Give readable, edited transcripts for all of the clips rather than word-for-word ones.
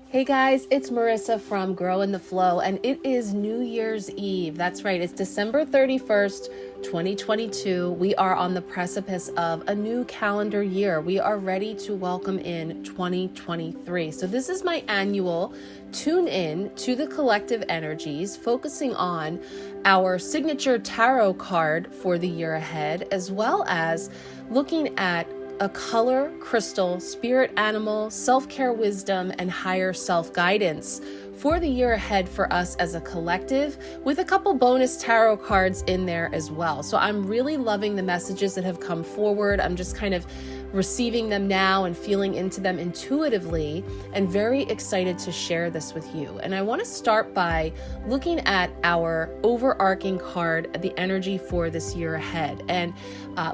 Hey guys, it's Marissa from Grow in the Flow, and it is New Year's Eve. That's right, it's December 31st, 2022. We are on the precipice of a new calendar year. We are ready to welcome in 2023. So this is my annual tune in to the collective energies, focusing on our signature tarot card for the year ahead, as well as looking at a color, crystal, spirit animal, self-care wisdom, and higher self-guidance for the year ahead for us as a collective, with a couple bonus tarot cards in there as well. So I'm really loving the messages that have come forward. I'm just kind of receiving them now and feeling into them intuitively, and very excited to share this with you. And I want to start by looking at our overarching card, the energy for this year ahead. And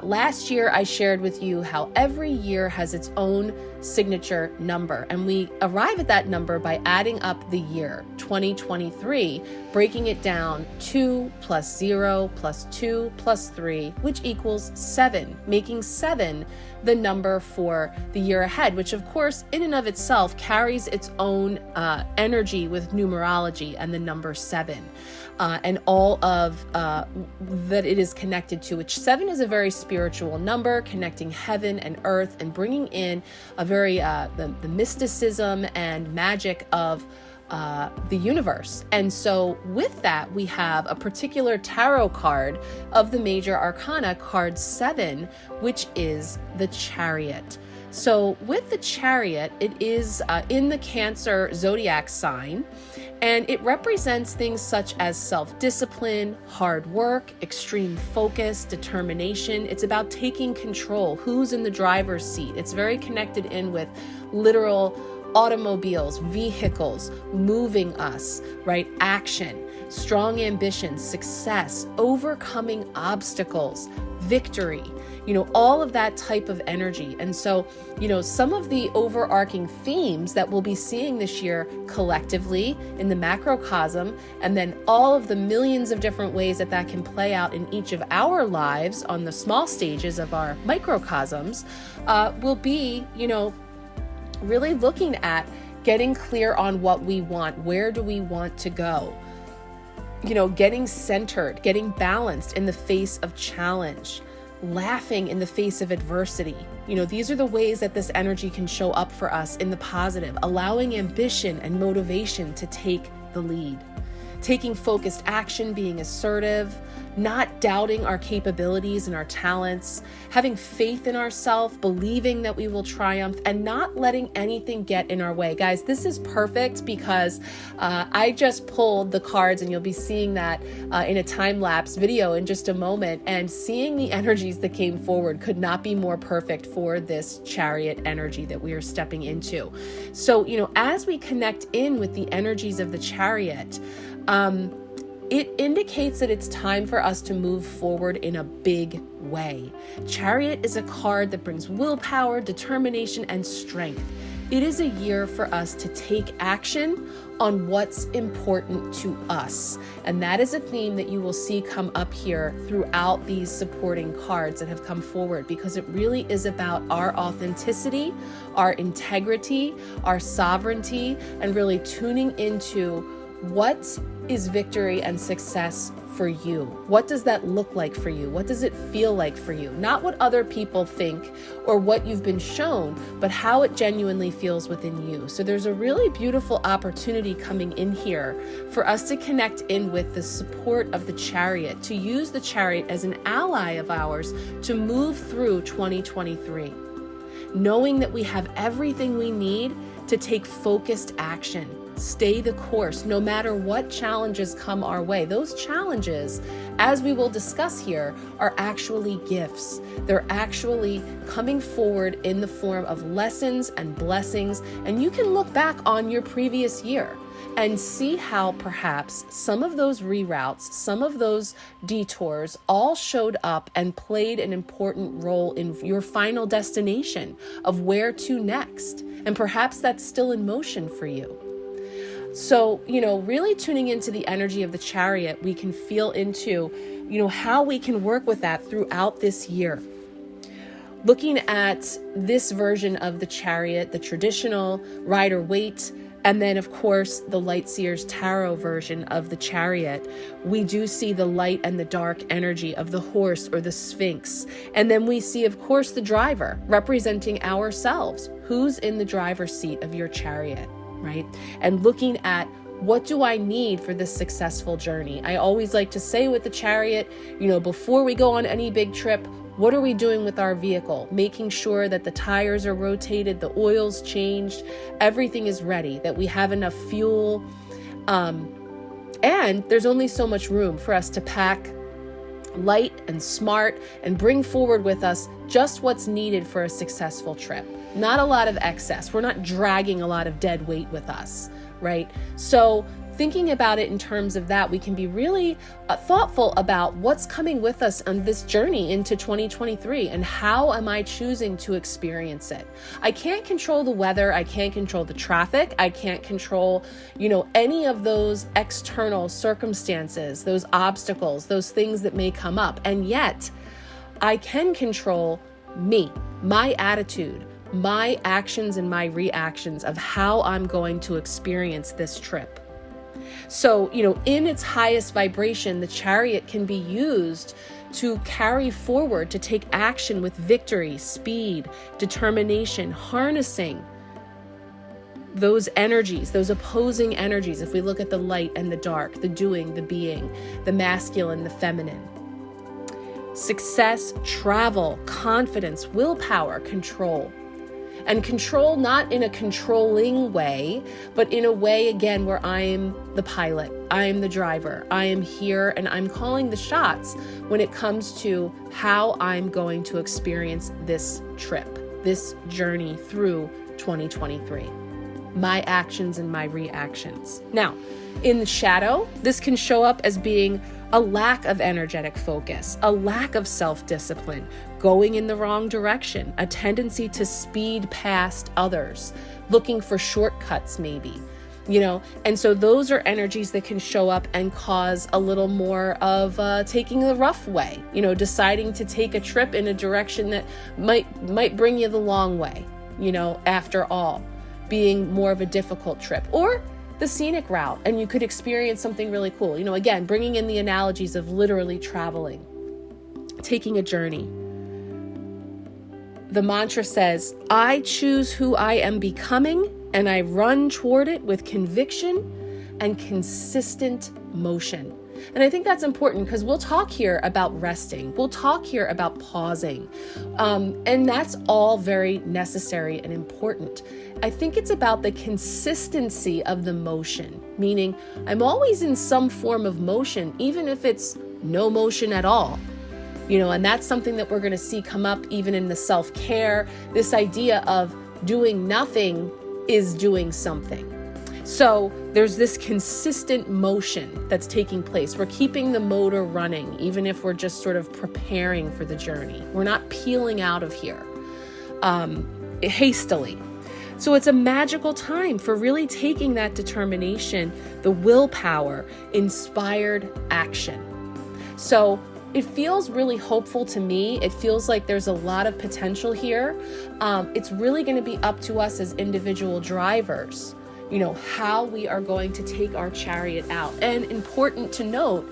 last year I shared with you how every year has its own signature number, and we arrive at that number by adding up the year 2023, breaking it down 2 plus 0 plus 2 plus 3, which equals 7, making 7 the number for the year ahead, which of course in and of itself carries its own energy with numerology and the number 7 and all of that it is connected to, which 7 is a very spiritual number, connecting heaven and earth and bringing in a very the mysticism and magic of the universe. And so with that, we have a particular tarot card of the major arcana, card 7, which is the Chariot. So with the Chariot, it is in the Cancer zodiac sign, and it represents things such as self-discipline, hard work, extreme focus, determination. It's about taking control, who's in the driver's seat. It's very connected in with literal automobiles, vehicles, moving us, right? Action, strong ambition, success, overcoming obstacles, victory, all of that type of energy. And so, some of the overarching themes that we'll be seeing this year collectively in the macrocosm, and then all of the millions of different ways that that can play out in each of our lives on the small stages of our microcosms, will be, really looking at getting clear on what we want. Where do we want to go? Getting centered, getting balanced in the face of challenge, laughing in the face of adversity. These are the ways that this energy can show up for us in the positive, allowing ambition and motivation to take the lead, taking focused action, being assertive, not doubting our capabilities and our talents, having faith in ourselves, believing that we will triumph, and not letting anything get in our way. Guys, this is perfect because I just pulled the cards, and you'll be seeing that in a time-lapse video in just a moment, and seeing the energies that came forward could not be more perfect for this Chariot energy that we are stepping into. So, as we connect in with the energies of the Chariot, it indicates that it's time for us to move forward in a big way. Chariot is a card that brings willpower, determination, and strength. It is a year for us to take action on what's important to us. And that is a theme that you will see come up here throughout these supporting cards that have come forward, because it really is about our authenticity, our integrity, our sovereignty, and really tuning into what is victory and success for you. What does that look like for you? What does it feel like for you? Not what other people think or what you've been shown, but how it genuinely feels within you. So there's a really beautiful opportunity coming in here for us to connect in with the support of the Chariot, to use the Chariot as an ally of ours to move through 2023, knowing that we have everything we need to take focused action. Stay the course, no matter what challenges come our way. Those challenges, as we will discuss here, are actually gifts. They're actually coming forward in the form of lessons and blessings. And you can look back on your previous year and see how perhaps some of those reroutes, some of those detours all showed up and played an important role in your final destination of where to next. And perhaps that's still in motion for you. So, really tuning into the energy of the Chariot, we can feel into, how we can work with that throughout this year. Looking at this version of the Chariot, the traditional rider-waite And then, of course, the Lightseer's Tarot version of the Chariot, we do see the light and the dark energy of the horse or the Sphinx. And then we see, of course, the driver representing ourselves. Who's in the driver's seat of your chariot, right? And looking at, what do I need for this successful journey? I always like to say with the Chariot, before we go on any big trip, what are we doing with our vehicle? Making sure that the tires are rotated, the oil's changed, everything is ready, that we have enough fuel. And there's only so much room for us to pack light and smart and bring forward with us just what's needed for a successful trip. Not a lot of excess. We're not dragging a lot of dead weight with us, right? So thinking about it in terms of that, we can be really thoughtful about what's coming with us on this journey into 2023 and how am I choosing to experience it. I can't control the weather. I can't control the traffic. I can't control, any of those external circumstances, those obstacles, those things that may come up. And yet I can control me, my attitude, my actions and my reactions of how I'm going to experience this trip. So, in its highest vibration, the Chariot can be used to carry forward, to take action with victory, speed, determination, harnessing those energies, those opposing energies. If we look at the light and the dark, the doing, the being, the masculine, the feminine. Success, travel, confidence, willpower, control. And control not in a controlling way, but in a way, again, where I'm the pilot, I am the driver, I am here, and I'm calling the shots when it comes to how I'm going to experience this trip, this journey through 2023. My actions and my reactions. Now, in the shadow, this can show up as being a lack of energetic focus, a lack of self-discipline, going in the wrong direction, a tendency to speed past others, looking for shortcuts maybe, and so those are energies that can show up and cause a little more of taking the rough way, deciding to take a trip in a direction that might bring you the long way, after all, being more of a difficult trip, or the scenic route, and you could experience something really cool. Again, bringing in the analogies of literally traveling, taking a journey. The mantra says, I choose who I am becoming, and I run toward it with conviction and consistent motion. And I think that's important because we'll talk here about resting. We'll talk here about pausing. And that's all very necessary and important. I think it's about the consistency of the motion, meaning I'm always in some form of motion, even if it's no motion at all. And that's something that we're going to see come up even in the self-care, this idea of doing nothing is doing something. So there's this consistent motion that's taking place. We're keeping the motor running, even if we're just sort of preparing for the journey. We're not peeling out of here hastily. So it's a magical time for really taking that determination, the willpower, inspired action. So it feels really hopeful to me. It feels like there's a lot of potential here. It's really going to be up to us as individual drivers, how we are going to take our chariot out. And important to note,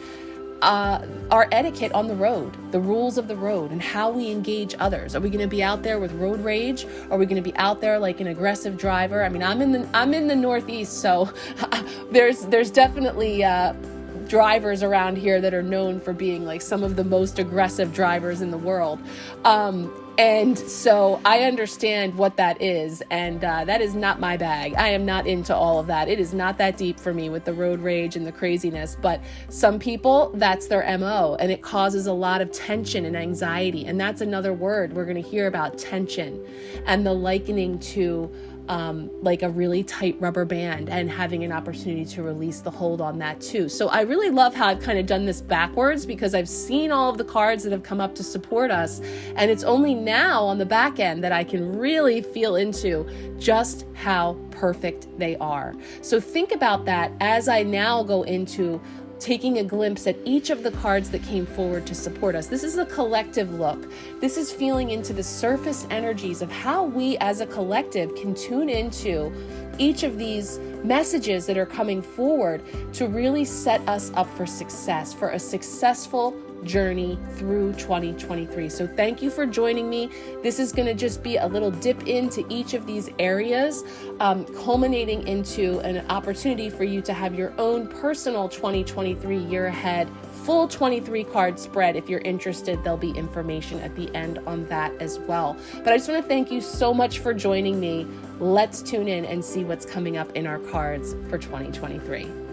our etiquette on the road, the rules of the road, and how we engage others. Are we going to be out there with road rage? Are we going to be out there like an aggressive driver? I mean, I'm in the Northeast, so there's definitely drivers around here that are known for being like some of the most aggressive drivers in the world. And so I understand what that is, and that is not my bag. I am not into all of that. It is not that deep for me with the road rage and the craziness, but some people, that's their MO, and it causes a lot of tension and anxiety. And that's another word we're going to hear about, tension, and the likening to like a really tight rubber band, and having an opportunity to release the hold on that too. So I really love how I've kind of done this backwards, because I've seen all of the cards that have come up to support us, and it's only now on the back end that I can really feel into just how perfect they are. So think about that as I now go into taking a glimpse at each of the cards that came forward to support us. This is a collective look. This is feeling into the surface energies of how we as a collective can tune into each of these messages that are coming forward to really set us up for success, for a successful journey through 2023. So thank you for joining me. This is going to just be a little dip into each of these areas, culminating into an opportunity for you to have your own personal 2023 year ahead full 23 card spread. If you're interested, there'll be information at the end on that as well. But I just want to thank you so much for joining me. Let's tune in and see what's coming up in our cards for 2023.